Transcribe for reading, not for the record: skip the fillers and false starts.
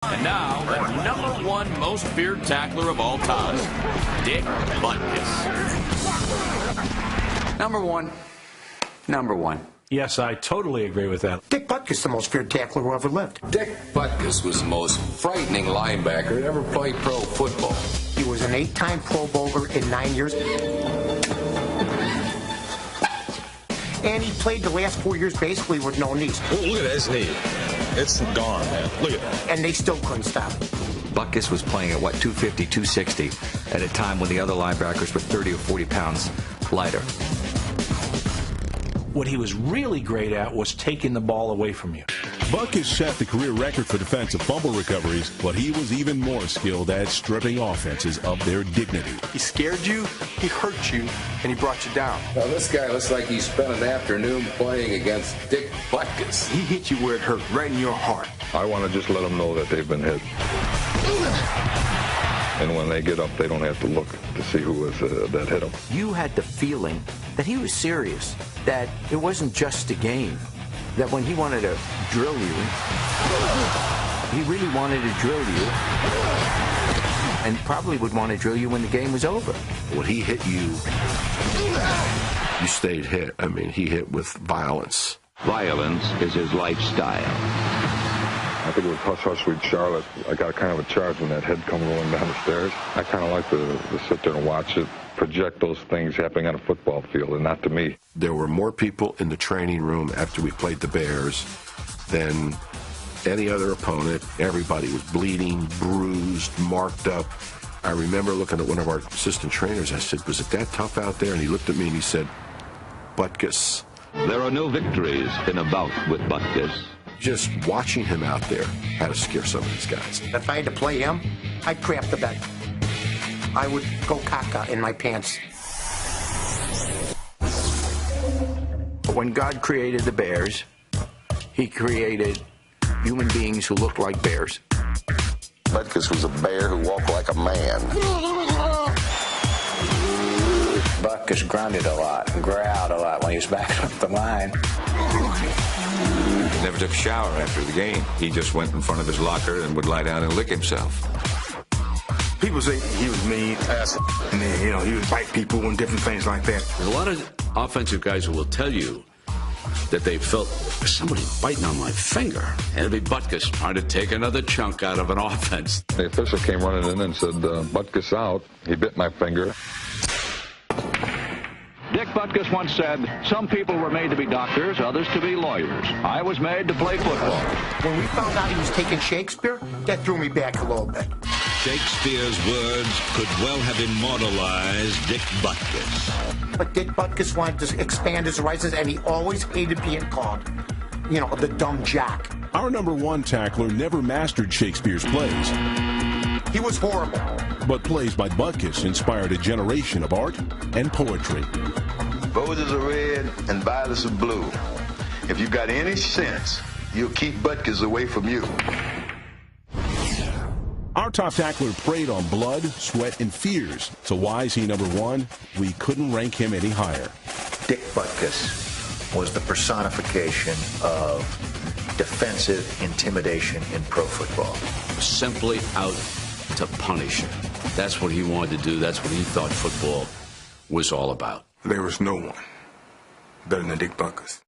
And now, the number one most feared tackler of all time, Dick Butkus. Number one. Yes, I totally agree with that. Dick Butkus, the most feared tackler who ever lived. Dick Butkus was the most frightening linebacker to ever play pro football. He was an 8-time Pro Bowler in 9 years. And he played the last 4 years basically with no knees. Oh, look at his knee. It's gone, man. Look at that. And they still couldn't stop him. Butkus was playing at, 250, 260 at a time when the other linebackers were 30 or 40 pounds lighter. What he was really great at was taking the ball away from you. Butkus set the career record for defensive fumble recoveries, but he was even more skilled at stripping offenses of their dignity. He scared you, he hurt you, and he brought you down. Now, this guy looks like he spent an afternoon playing against Dick Butkus. He hit you where it hurt, right in your heart. I want to just let them know that they've been hit. And when they get up, they don't have to look to see who was that hit them. You had the feeling that he was serious, that it wasn't just a game, that when he wanted to drill you, he really wanted to drill you, and probably would want to drill you when the game was over. When he hit you, you stayed hit. I mean, he hit with violence. Violence is his lifestyle. I think it was Hush Hush Sweet Charlotte. I got kind of a charge when that head come rolling down the stairs. I kind of like to sit there and watch it, project those things happening on a football field, and not to me. There were more people in the training room after we played the Bears than any other opponent. Everybody was bleeding, bruised, marked up. I remember looking at one of our assistant trainers. I said, "Was it that tough out there?" And he looked at me and he said, "Butkus." There are no victories in a bout with Butkus. Just watching him out there had to scare some of these guys. If I had to play him, I'd crap the bed. I would go caca in my pants. When God created the bears, he created human beings who looked like bears. Butkus was a bear who walked like a man. Butkus grunted a lot and growled a lot when he was backing up the line. Never took a shower after the game. He just went in front of his locker and would lie down and lick himself. People say he was mean, and then, he would bite people and different things like that. There's a lot of offensive guys who will tell you that they felt somebody biting on my finger. And it'd be Butkus trying to take another chunk out of an offense. The official came running in and said, "Butkus out." He bit my finger. Dick Butkus once said, "Some people were made to be doctors, others to be lawyers. I was made to play football." When we found out he was taking Shakespeare, that threw me back a little bit. Shakespeare's words could well have immortalized Dick Butkus. But Dick Butkus wanted to expand his horizons, and he always hated being called, the dumb jack. Our number one tackler never mastered Shakespeare's plays. He was horrible. But plays by Butkus inspired a generation of art and poetry. Roses are red and violets are blue. If you've got any sense, you'll keep Butkus away from you. Our top tackler preyed on blood, sweat, and fears. So why is he number one? We couldn't rank him any higher. Dick Butkus was the personification of defensive intimidation in pro football. Simply out to punish him. That's what he wanted to do. That's what he thought football was all about. There was no one better than Dick Butkus.